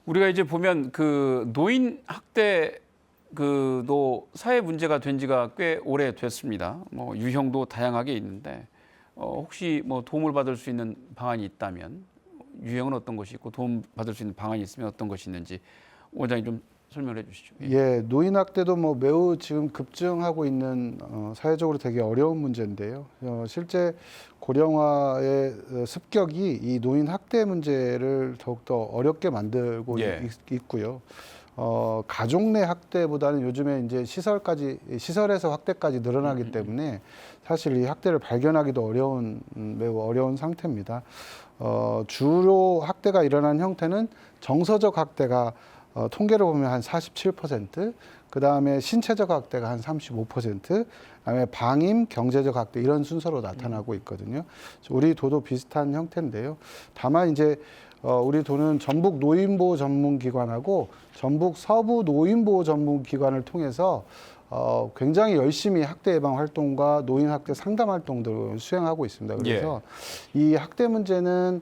우리가 이제 보면 그 노인 학대 그도 사회 문제가 된 지가 꽤 오래 됐습니다. 뭐 유형도 다양하게 있는데 혹시 뭐 도움을 받을 수 있는 방안이 있다면 유형은 어떤 것이 있고 도움 받을 수 있는 방안이 있으면 어떤 것이 있는지 원장님 좀 설명해 주시죠. 예, 노인 학대도 뭐 매우 지금 급증하고 있는 사회적으로 되게 어려운 문제인데요. 실제 고령화의 습격이 이 노인 학대 문제를 더욱더 어렵게 만들고 예. 있고요. 가족 내 학대보다는 요즘에 이제 시설에서 학대까지 늘어나기 때문에 사실 이 학대를 발견하기도 매우 어려운 상태입니다. 주로 학대가 일어난 형태는 정서적 학대가 통계를 보면 한 47%, 그 다음에 신체적 학대가 한 35%, 그다음에 방임, 경제적 학대 이런 순서로 나타나고 있거든요. 우리 도도 비슷한 형태인데요. 다만 이제 우리 도는 전북 노인보호 전문기관하고 전북 서부 노인보호 전문기관을 통해서 굉장히 열심히 학대 예방 활동과 노인 학대 상담 활동들을 수행하고 있습니다. 그래서 이 학대 문제는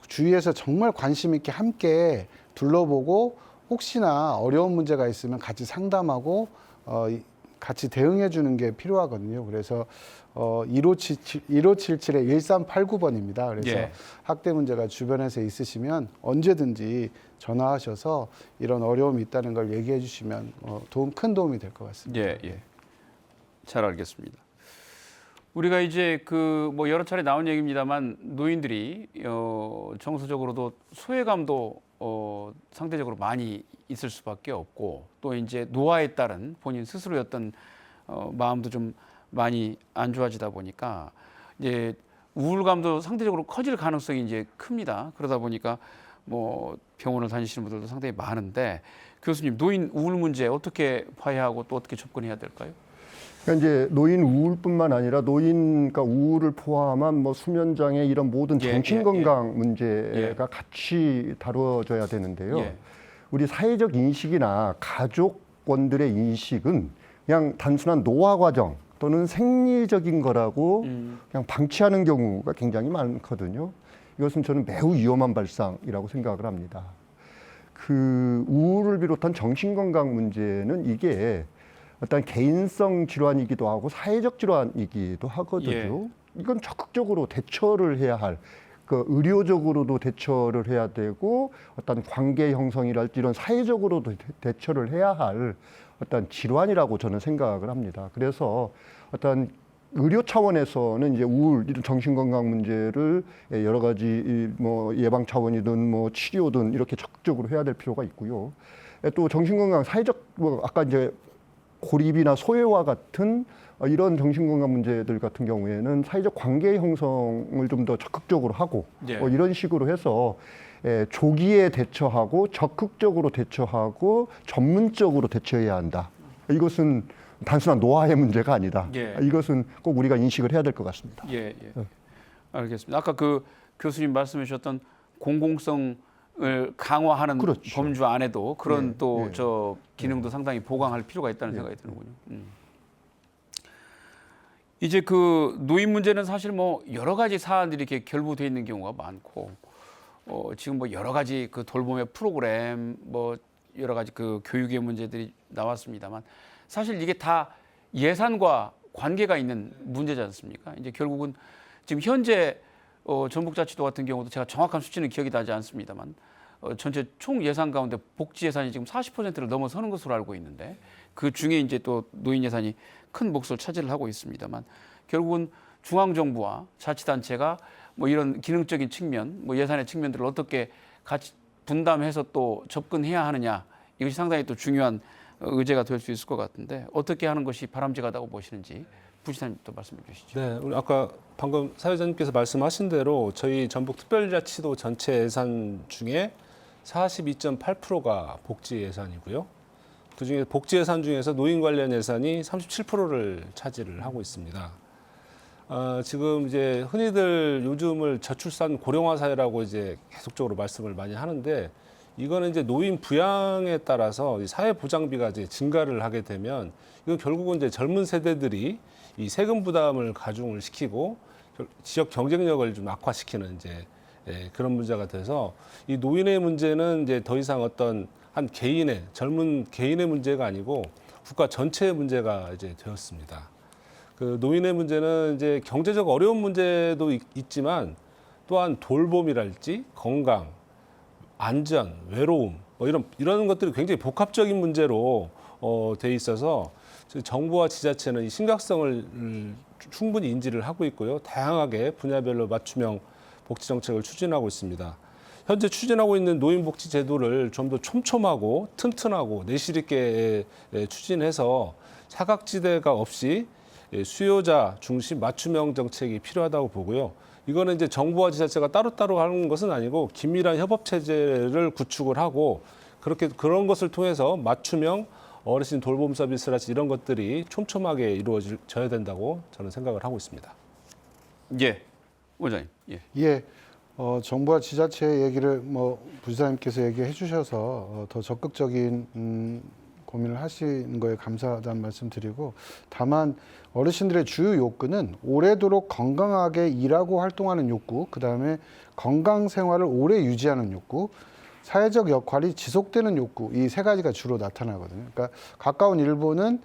주위에서 정말 관심 있게 함께 둘러보고 혹시나 어려운 문제가 있으면 같이 상담하고 같이 대응해 주는 게 필요하거든요. 그래서 1577-1389번입니다. 그래서 예. 학대 문제가 주변에서 있으시면 언제든지 전화하셔서 이런 어려움이 있다는 걸 얘기해 주시면 큰 도움이 될 것 같습니다. 예, 예. 잘 알겠습니다. 우리가 이제 그 뭐 여러 차례 나온 얘기입니다만 노인들이 정서적으로도 소외감도 상대적으로 많이 있을 수밖에 없고 또 이제 노화에 따른 본인 스스로의 어떤 마음도 좀 많이 안 좋아지다 보니까 이제 우울감도 상대적으로 커질 가능성이 이제 큽니다. 그러다 보니까 뭐 병원을 다니시는 분들도 상당히 많은데 교수님 노인 우울 문제 어떻게 화해하고 또 어떻게 접근해야 될까요? 그러니까 이제 노인 우울뿐만 아니라 노인 그러니까 우울을 포함한 뭐 수면 장애 이런 모든 예, 정신 예, 건강 예. 문제가 같이 다루어져야 되는데요. 예. 우리 사회적 인식이나 가족원들의 인식은 그냥 단순한 노화 과정 또는 생리적인 거라고 그냥 방치하는 경우가 굉장히 많거든요. 이것은 저는 매우 위험한 발상이라고 생각을 합니다. 그 우울을 비롯한 정신 건강 문제는 이게 어떤 개인성 질환이기도 하고 사회적 질환이기도 하거든요. 예. 이건 적극적으로 대처를 해야 할, 그 의료적으로도 대처를 해야 되고 어떤 관계 형성이랄지 이런 사회적으로도 대처를 해야 할 어떤 질환이라고 저는 생각을 합니다. 그래서 어떤 의료 차원에서는 이제 우울 이런 정신 건강 문제를 여러 가지 뭐 예방 차원이든 뭐 치료든 이렇게 적극적으로 해야 될 필요가 있고요. 또 정신 건강 사회적 뭐 아까 이제 고립이나 소외와 같은 이런 정신건강 문제들 같은 경우에는 사회적 관계 형성을 좀 더 적극적으로 하고 예. 이런 식으로 해서 조기에 대처하고 적극적으로 대처하고 전문적으로 대처해야 한다. 이것은 단순한 노화의 문제가 아니다. 예. 이것은 꼭 우리가 인식을 해야 될 것 같습니다. 예, 예. 알겠습니다. 아까 그 교수님 말씀해 주셨던 공공성을 강화하는 그렇죠. 범주 안에도 그런 예, 또 예. 저 기능도 상당히 보강할 필요가 있다는 생각이 드는군요. 이제 그 노인 문제는 사실 뭐 여러 가지 사안들이 이렇게 결부돼 있는 경우가 많고 지금 뭐 여러 가지 그 돌봄의 프로그램 뭐 여러 가지 그 교육의 문제들이 나왔습니다만 사실 이게 다 예산과 관계가 있는 문제지 않습니까? 이제 결국은 지금 현재 전북자치도 같은 경우도 제가 정확한 수치는 기억이 나지 않습니다만 전체 총 예산 가운데 복지 예산이 지금 40%를 넘어서는 것으로 알고 있는데 그 중에 이제 또 노인 예산이 큰 몫을 차지를 하고 있습니다만 결국은 중앙 정부와 자치단체가 뭐 이런 기능적인 측면, 뭐 예산의 측면들을 어떻게 같이 분담해서 또 접근해야 하느냐 이것이 상당히 또 중요한 의제가 될 수 있을 것 같은데 어떻게 하는 것이 바람직하다고 보시는지 부시장님 또 말씀해 주시죠. 네, 우리 아까 방금 사회자님께서 말씀하신 대로 저희 전북특별자치도 전체 예산 중에 42.8%가 복지 예산이고요. 그중에 복지 예산 중에서 노인 관련 예산이 37%를 차지를 하고 있습니다. 지금 이제 흔히들 요즘을 저출산 고령화 사회라고 이제 계속적으로 말씀을 많이 하는데 이거는 이제 노인 부양에 따라서 사회 보장비가 이제 증가를 하게 되면 이건 결국은 이제 젊은 세대들이 이 세금 부담을 가중을 시키고 지역 경쟁력을 좀 악화시키는 이제 그런 문제가 돼서 이 노인의 문제는 이제 더 이상 어떤 한 개인의 젊은 개인의 문제가 아니고 국가 전체의 문제가 이제 되었습니다. 그 노인의 문제는 이제 경제적 어려운 문제도 있지만 또한 돌봄이랄지 건강, 안전, 외로움 뭐 이런 것들이 굉장히 복합적인 문제로 돼 있어서 정부와 지자체는 이 심각성을 충분히 인지를 하고 있고요. 다양하게 분야별로 맞춤형 복지 정책을 추진하고 있습니다. 현재 추진하고 있는 노인복지 제도를 좀 더 촘촘하고 튼튼하고 내실 있게 추진해서 사각지대가 없이 수요자 중심 맞춤형 정책이 필요하다고 보고요. 이거는 이제 정부와 지자체가 따로따로 하는 것은 아니고 긴밀한 협업 체제를 구축을 하고 그런 것을 통해서 맞춤형 어르신 돌봄 서비스라든지 이런 것들이 촘촘하게 이루어져야 된다고 저는 생각을 하고 있습니다. 예, 원장님. 예. 예, 정부와 지자체 얘기를 부지사님께서 얘기해 주셔서 더 적극적인 고민을 하시는 거에 감사하다는 말씀 드리고 다만 어르신들의 주요 욕구는 오래도록 건강하게 일하고 활동하는 욕구, 그다음에 건강 생활을 오래 유지하는 욕구, 사회적 역할이 지속되는 욕구, 이 세 가지가 주로 나타나거든요. 그러니까 가까운 일본은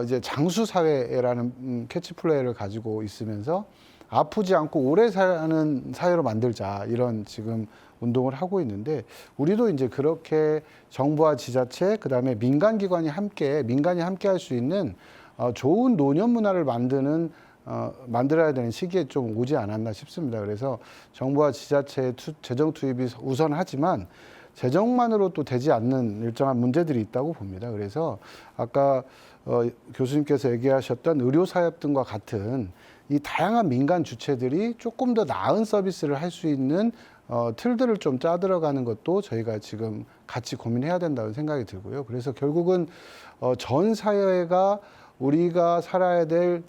이제 장수 사회라는 캐치플레이를 가지고 있으면서 아프지 않고 오래 사는 사회로 만들자 이런 지금 운동을 하고 있는데 우리도 이제 그렇게 정부와 지자체 그다음에 민간이 함께 할 수 있는 좋은 노년 문화를 만들어야 되는 시기에 좀 오지 않았나 싶습니다. 그래서 정부와 지자체의 재정 투입이 우선하지만 재정만으로 또 되지 않는 일정한 문제들이 있다고 봅니다. 그래서 아까 교수님께서 얘기하셨던 의료사업 등과 같은 이 다양한 민간 주체들이 조금 더 나은 서비스를 할 수 있는 틀들을 좀 짜들어가는 것도 저희가 지금 같이 고민해야 된다는 생각이 들고요. 그래서 결국은 전 사회가 우리가 살아야 될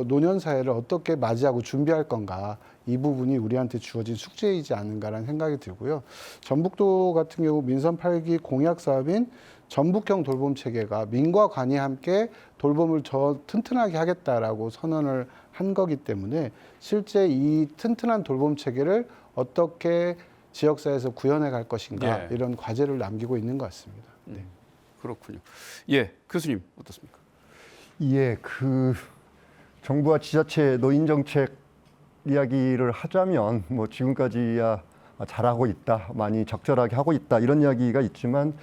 노년 사회를 어떻게 맞이하고 준비할 건가, 이 부분이 우리한테 주어진 숙제이지 않는가라는 생각이 들고요. 전북도 같은 경우 민선 8기 공약 사업인 전북형 돌봄 체계가 민과 관이 함께 돌봄을 더 튼튼하게 하겠다라고 선언을 한 거기 때문에 실제 이 튼튼한 돌봄 체계를 어떻게 지역사회에서 구현해 갈 것인가, 예. 이런 과제를 남기고 있는 것 같습니다. 네. 그렇군요. 예, 교수님 어떻습니까? 예, 정부와 지자체 노인 정책 이야기를 하자면 지금까지야 잘하고 있다, 많이 적절하게 하고 있다 이런 이야기가 있지만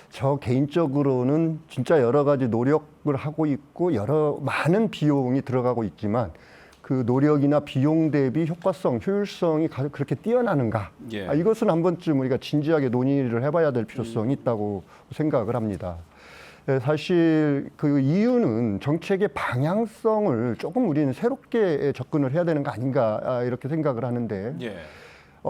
저 개인적으로는 진짜 여러 가지 노력을 하고 있고 많은 비용이 들어가고 있지만 그 노력이나 비용 대비 효과성, 효율성이 그렇게 뛰어나는가? 예. 이것은 한 번쯤 우리가 진지하게 논의를 해봐야 될 필요성이 있다고 생각을 합니다. 사실 그 이유는 정책의 방향성을 조금 우리는 새롭게 접근을 해야 되는 거 아닌가 이렇게 생각을 하는데 예.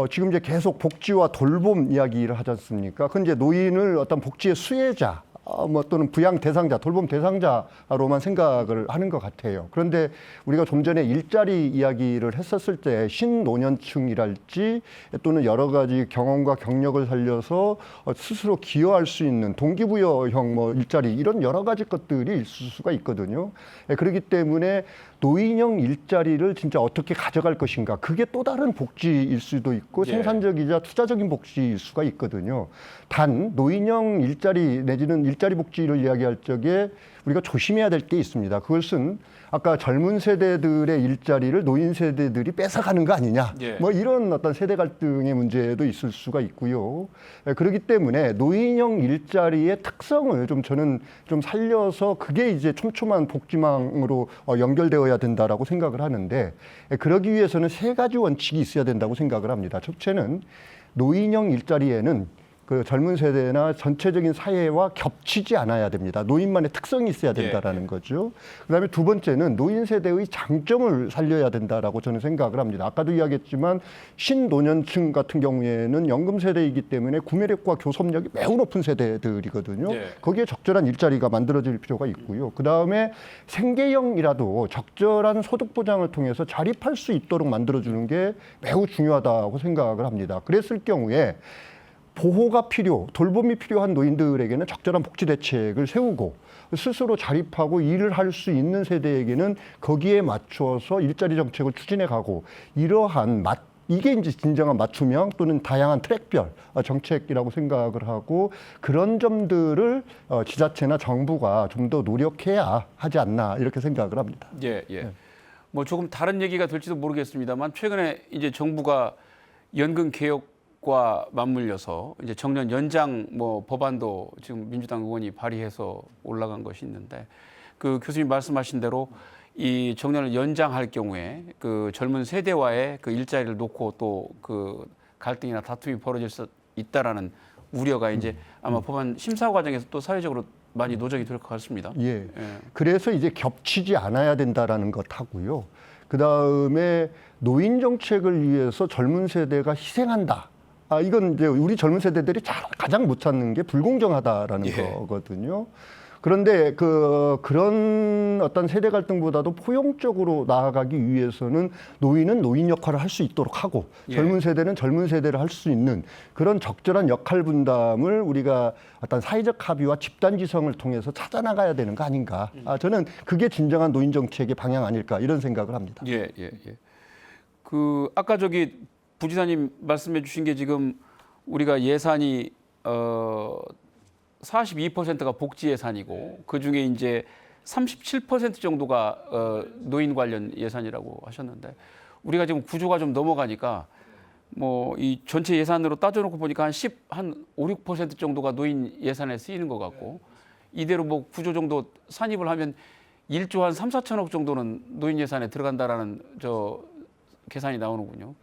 지금 이제 계속 복지와 돌봄 이야기를 하지 않습니까? 그 이제 노인을 어떤 복지의 수혜자, 뭐 또는 부양 대상자, 돌봄 대상자로만 생각을 하는 것 같아요. 그런데 우리가 좀 전에 일자리 이야기를 했었을 때 신노년층이랄지 또는 여러 가지 경험과 경력을 살려서 스스로 기여할 수 있는 동기부여형 뭐 일자리 이런 여러 가지 것들이 있을 수가 있거든요. 그렇기 때문에 노인형 일자리를 진짜 어떻게 가져갈 것인가, 그게 또 다른 복지일 수도 있고 예. 생산적이자 투자적인 복지일 수가 있거든요. 단 노인형 일자리 내지는 일자리 복지를 이야기할 적에 우리가 조심해야 될 게 있습니다. 그것은 아까 젊은 세대들의 일자리를 노인 세대들이 뺏어가는 거 아니냐, 예. 뭐 이런 어떤 세대 갈등의 문제도 있을 수가 있고요. 그렇기 때문에 노인형 일자리의 특성을 좀 저는 좀 살려서 그게 이제 촘촘한 복지망으로 연결되어야 된다라고 생각을 하는데, 그러기 위해서는 세 가지 원칙이 있어야 된다고 생각을 합니다. 첫째는 노인형 일자리에는 그 젊은 세대나 전체적인 사회와 겹치지 않아야 됩니다. 노인만의 특성이 있어야 된다라는 거죠. 그다음에 두 번째는 노인 세대의 장점을 살려야 된다라고 저는 생각을 합니다. 아까도 이야기했지만 신노년층 같은 경우에는 연금 세대이기 때문에 구매력과 교섭력이 매우 높은 세대들이거든요. 예. 거기에 적절한 일자리가 만들어질 필요가 있고요. 그다음에 생계형이라도 적절한 소득 보장을 통해서 자립할 수 있도록 만들어주는 게 매우 중요하다고 생각을 합니다. 그랬을 경우에 보호가 돌봄이 필요한 노인들에게는 적절한 복지 대책을 세우고, 스스로 자립하고 일을 할 수 있는 세대에게는 거기에 맞춰서 일자리 정책을 추진해 가고, 이러한 이게 이제 진정한 맞춤형 또는 다양한 트랙별 정책이라고 생각을 하고, 그런 점들을 지자체나 정부가 좀 더 노력해야 하지 않나 이렇게 생각을 합니다. 예, 예. 뭐 조금 다른 얘기가 될지도 모르겠습니다만 최근에 이제 정부가 연금 개혁과 맞물려서 이제 정년 연장 뭐 법안도 지금 민주당 의원이 발의해서 올라간 것이 있는데, 그 교수님 말씀하신 대로 이 정년을 연장할 경우에 그 젊은 세대와의 그 일자리를 놓고 또 그 갈등이나 다툼이 벌어질 수 있다라는 우려가 이제 아마 법안 심사 과정에서 또 사회적으로 많이 노정이 될 것 같습니다. 예. 예. 그래서 이제 겹치지 않아야 된다라는 것 하고요. 그 다음에 노인 정책을 위해서 젊은 세대가 희생한다. 이건 이제 우리 젊은 세대들이 가장 못 찾는 게 불공정하다라는 예. 거거든요. 그런데 그런 어떤 세대 갈등보다도 포용적으로 나아가기 위해서는 노인은 노인 역할을 할 수 있도록 하고, 예. 젊은 세대는 젊은 세대를 할 수 있는 그런 적절한 역할 분담을 우리가 어떤 사회적 합의와 집단 지성을 통해서 찾아 나가야 되는 거 아닌가. 저는 그게 진정한 노인 정책의 방향 아닐까 이런 생각을 합니다. 예, 예, 예. 그 아까 저기 부지사님 말씀해 주신 게 지금 우리가 예산이 42%가 복지 예산이고 그 중에 이제 37% 정도가 노인 관련 예산이라고 하셨는데, 우리가 지금 구조가 좀 넘어가니까 뭐 이 전체 예산으로 따져놓고 보니까 한 5, 6% 정도가 노인 예산에 쓰이는 것 같고, 이대로 뭐 구조 정도 산입을 하면 1조 한 3, 4천억 정도는 노인 예산에 들어간다라는 저 계산이 나오는군요.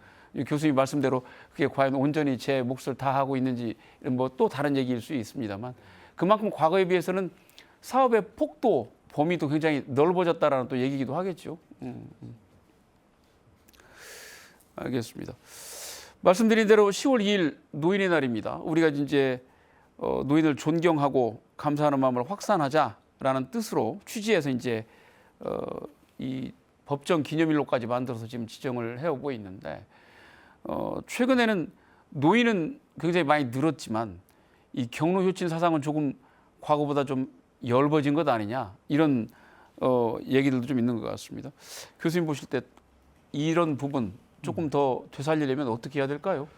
교수님 말씀대로 그게 과연 온전히 제 몫을 다 하고 있는지 뭐 또 다른 얘기일 수 있습니다만, 그만큼 과거에 비해서는 사업의 폭도 범위도 굉장히 넓어졌다라는 또 얘기기도 하겠죠. 알겠습니다. 말씀드린 대로 10월 2일 노인의 날입니다. 우리가 이제 노인을 존경하고 감사하는 마음을 확산하자라는 뜻으로 취지해서 이제 이 법정 기념일로까지 만들어서 지금 지정을 해오고 있는데, 최근에는 노인은 굉장히 많이 늘었지만 이 경로효친 사상은 조금 과거보다 좀 엷어진 것 아니냐, 이런 얘기들도 좀 있는 것 같습니다. 교수님 보실 때 이런 부분 조금 더 되살리려면 어떻게 해야 될까요?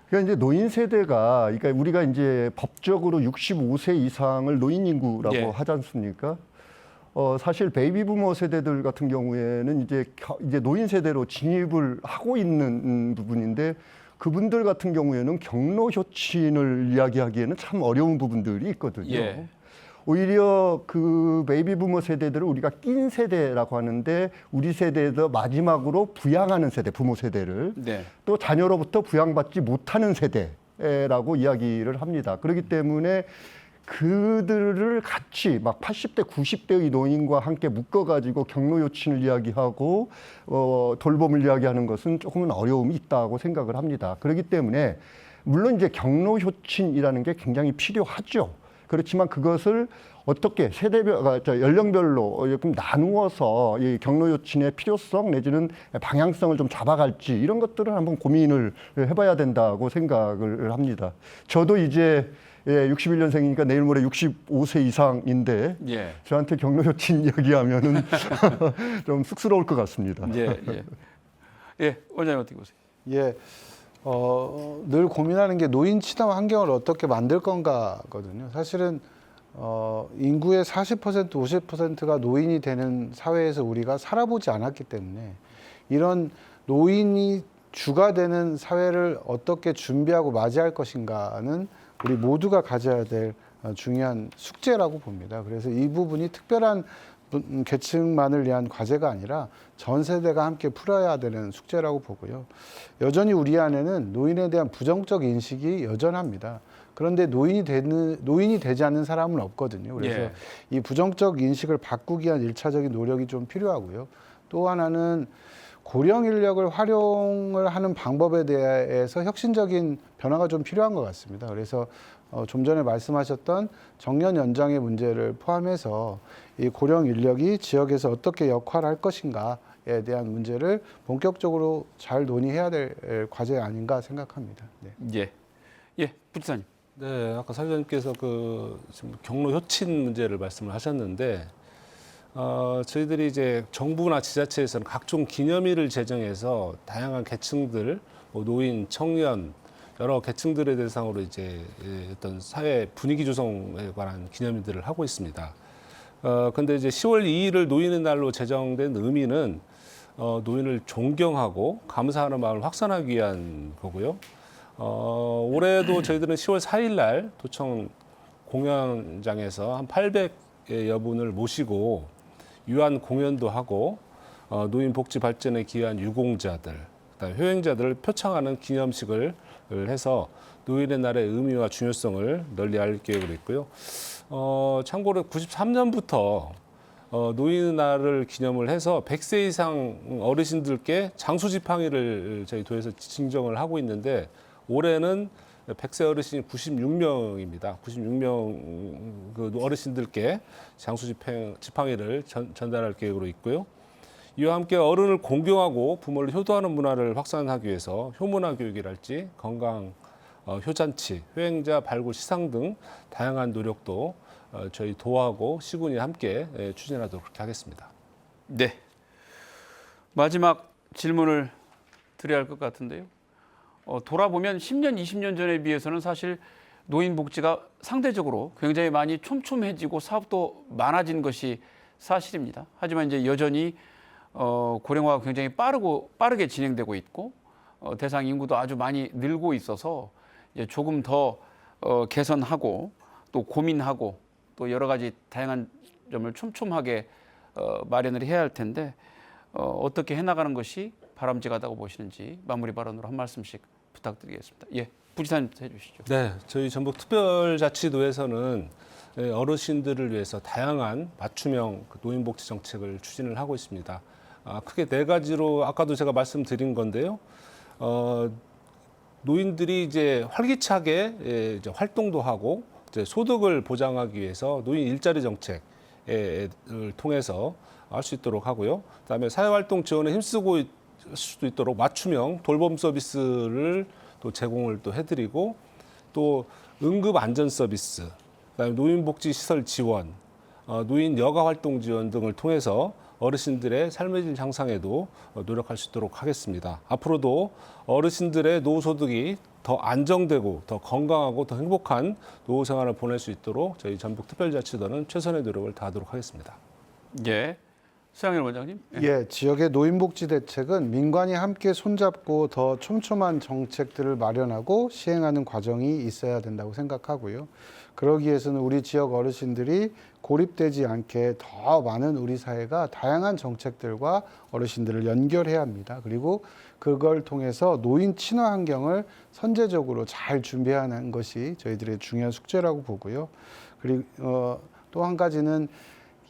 그러니까 이제 노인 세대가, 그러니까 우리가 이제 법적으로 65세 이상을 노인 인구라고 예. 하지 않습니까? 사실 베이비 부머 세대들 같은 경우에는 이제 노인 세대로 진입을 하고 있는 부분인데, 그분들 같은 경우에는 경로효친을 이야기하기에는 참 어려운 부분들이 있거든요. 예. 오히려 그 베이비 부머 세대들을 우리가 낀 세대라고 하는데, 우리 세대에서 마지막으로 부양하는 세대, 부모 세대를 네. 또 자녀로부터 부양받지 못하는 세대라고 이야기를 합니다. 그렇기 때문에 그들을 같이 막 80대, 90대의 노인과 함께 묶어가지고 경로 요친을 이야기하고 돌봄을 이야기하는 것은 조금은 어려움이 있다고 생각을 합니다. 그렇기 때문에 물론 이제 경로 효친이라는 게 굉장히 필요하죠. 그렇지만 그것을 어떻게 세대별, 연령별로 좀 나누어서 이 경로 요친의 필요성 내지는 방향성을 좀 잡아갈지 이런 것들을 한번 고민을 해봐야 된다고 생각을 합니다. 저도 이제 61년생이니까 내일 모레 65세 이상인데 예. 저한테 경로 요친 이야기하면은 좀 쑥스러울 것 같습니다. 예, 예. 예, 원장님 어떻게 보세요? 예, 늘 고민하는 게 노인 친화 환경을 어떻게 만들 건가거든요. 사실은 인구의 40%, 50%가 노인이 되는 사회에서 우리가 살아보지 않았기 때문에 이런 노인이 주가 되는 사회를 어떻게 준비하고 맞이할 것인가는 우리 모두가 가져야 될 중요한 숙제라고 봅니다. 그래서 이 부분이 특별한 계층만을 위한 과제가 아니라 전 세대가 함께 풀어야 되는 숙제라고 보고요. 여전히 우리 안에는 노인에 대한 부정적 인식이 여전합니다. 그런데 노인이 되지 않는 사람은 없거든요. 그래서 예. 이 부정적 인식을 바꾸기 위한 일차적인 노력이 좀 필요하고요. 또 하나는 고령 인력을 활용을 하는 방법에 대해서 혁신적인 변화가 좀 필요한 것 같습니다. 그래서 좀 전에 말씀하셨던 정년 연장의 문제를 포함해서 이 고령 인력이 지역에서 어떻게 역할을 할 것인가에 대한 문제를 본격적으로 잘 논의해야 될 과제 아닌가 생각합니다. 네. 예. 예, 부지사님. 네, 아까 사장님께서 지금 경로 효친 문제를 말씀을 하셨는데, 저희들이 이제 정부나 지자체에서는 각종 기념일을 제정해서 다양한 계층들, 뭐 노인, 청년, 여러 계층들의 대상으로 이제 어떤 사회 분위기 조성에 관한 기념일들을 하고 있습니다. 근데 이제 10월 2일을 노인의 날로 제정된 의미는 노인을 존경하고 감사하는 마음을 확산하기 위한 거고요. 올해도 저희들은 10월 4일 날 도청 공연장에서 한 800여 여분을 모시고 유한 공연도 하고 노인 복지 발전에 기여한 유공자들, 그다음에 효행자들을 표창하는 기념식을 해서 노인의 날의 의미와 중요성을 널리 알릴 계획으로 있고요. 참고로 93년부터 노인의 날을 기념을 해서 100세 이상 어르신들께 장수 지팡이를 저희 도에서 징정을 하고 있는데 올해는 100세 어르신이 96명입니다. 96명 그 어르신들께 장수 지팡이를 전달할 계획으로 있고요. 이와 함께 어른을 공경하고 부모를 효도하는 문화를 확산하기 위해서 효문화 교육이랄지 건강 효잔치, 효행자 발굴 시상 등 다양한 노력도 저희 도하고 시군이 함께 추진하도록 그렇게 하겠습니다. 네. 마지막 질문을 드려야 할 것 같은데요. 돌아보면 10년, 20년 전에 비해서는 사실 노인 복지가 상대적으로 굉장히 많이 촘촘해지고 사업도 많아진 것이 사실입니다. 하지만 이제 여전히 고령화가 굉장히 빠르게 진행되고 있고 대상 인구도 아주 많이 늘고 있어서 이제 조금 더 개선하고 또 고민하고 또 여러 가지 다양한 점을 촘촘하게 마련을 해야 할 텐데 어떻게 해나가는 것이 바람직하다고 보시는지 마무리 발언으로 한 말씀씩 부탁드리겠습니다. 예, 부지사님부터 해주시죠. 네, 저희 전북특별자치도에서는 어르신들을 위해서 다양한 맞춤형 노인복지 정책을 추진을 하고 있습니다. 크게 네 가지로 아까도 제가 말씀드린 건데요. 노인들이 이제 활기차게 이제 활동도 하고 이제 소득을 보장하기 위해서 노인 일자리 정책을 통해서 할 수 있도록 하고요. 그다음에 사회활동 지원에 힘쓰고 수도 있도록 맞춤형 돌봄 서비스를 또 제공을 또 해드리고 또 응급 안전 서비스, 그다음에 노인복지 시설 지원, 노인 여가 활동 지원 등을 통해서 어르신들의 삶의 질 향상에도 노력할 수 있도록 하겠습니다. 앞으로도 어르신들의 노후 소득이 더 안정되고 더 건강하고 더 행복한 노후 생활을 보낼 수 있도록 저희 전북특별자치도는 최선의 노력을 다하도록 하겠습니다. 예, 서영일 원장님. 예, 지역의 노인복지 대책은 민관이 함께 손잡고 더 촘촘한 정책들을 마련하고 시행하는 과정이 있어야 된다고 생각하고요. 그러기 위해서는 우리 지역 어르신들이 고립되지 않게 더 많은 우리 사회가 다양한 정책들과 어르신들을 연결해야 합니다. 그리고 그걸 통해서 노인 친화 환경을 선제적으로 잘 준비하는 것이 저희들의 중요한 숙제라고 보고요. 그리고 또 한 가지는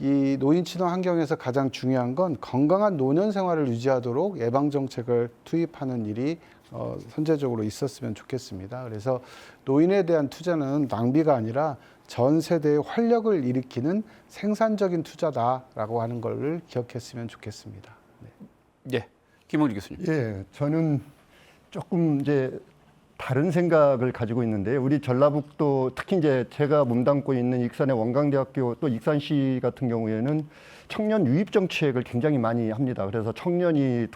이 노인 친화 환경에서 가장 중요한 건 건강한 노년 생활을 유지하도록 예방 정책을 투입하는 일이 선제적으로 있었으면 좋겠습니다. 그래서 노인에 대한 투자는 낭비가 아니라 전 세대의 활력을 일으키는 생산적인 투자다라고 하는 걸 기억했으면 좋겠습니다. 네. 예, 김홍주 교수님. 예, 저는 조금 이제 다른 생각을 가지고 있는데 우리 전라북도 특히 이제 제가 몸담고 있는 익산의 원광대학교 또 익산시 같은 경우에는 청년 유입 정책을 굉장히 많이 합니다. 그래서 청년이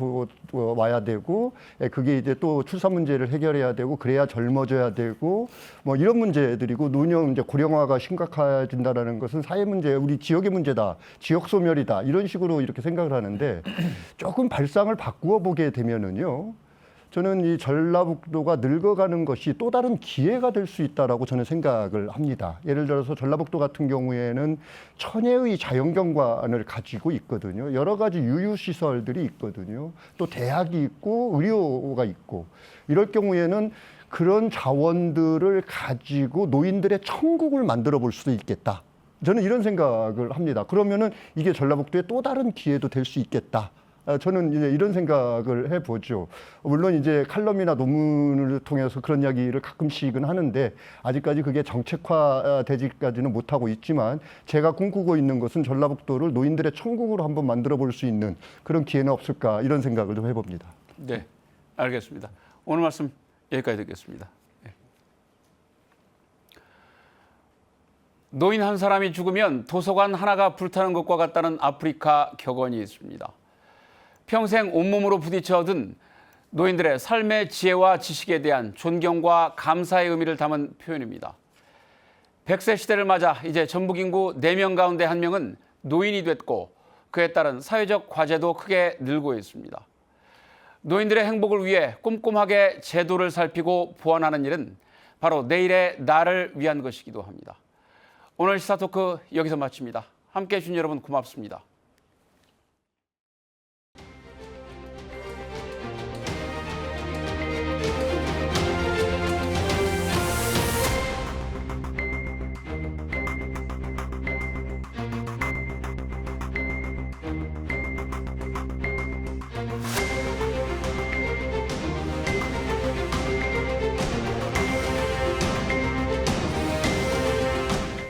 와야 되고 그게 이제 또 출산 문제를 해결해야 되고 그래야 젊어져야 되고 뭐 이런 문제들이고 노년 이제 고령화가 심각해진다라는 것은 사회 문제, 우리 지역의 문제다, 지역 소멸이다 이런 식으로 이렇게 생각을 하는데 조금 발상을 바꾸어 보게 되면은요. 저는 이 전라북도가 늙어가는 것이 또 다른 기회가 될 수 있다라고 저는 생각을 합니다. 예를 들어서 전라북도 같은 경우에는 천혜의 자연경관을 가지고 있거든요. 여러 가지 유유시설들이 있거든요. 또 대학이 있고 의료가 있고 이럴 경우에는 그런 자원들을 가지고 노인들의 천국을 만들어 볼 수도 있겠다. 저는 이런 생각을 합니다. 그러면은 이게 전라북도의 또 다른 기회도 될 수 있겠다. 저는 이제 이런 생각을 해보죠. 물론 이제 칼럼이나 논문을 통해서 그런 이야기를 가끔씩은 하는데 아직까지 그게 정책화되지까지는 못하고 있지만 제가 꿈꾸고 있는 것은 전라북도를 노인들의 천국으로 한번 만들어 볼 수 있는 그런 기회는 없을까 이런 생각을 좀 해봅니다. 네, 알겠습니다. 오늘 말씀 여기까지 듣겠습니다. 네. 노인 한 사람이 죽으면 도서관 하나가 불타는 것과 같다는 아프리카 격언이 있습니다. 평생 온몸으로 부딪혀 얻은 노인들의 삶의 지혜와 지식에 대한 존경과 감사의 의미를 담은 표현입니다. 100세 시대를 맞아 이제 전북 인구 4명 가운데 1명은 노인이 됐고 그에 따른 사회적 과제도 크게 늘고 있습니다. 노인들의 행복을 위해 꼼꼼하게 제도를 살피고 보완하는 일은 바로 내일의 나를 위한 것이기도 합니다. 오늘 시사토크 여기서 마칩니다. 함께해 주신 여러분 고맙습니다.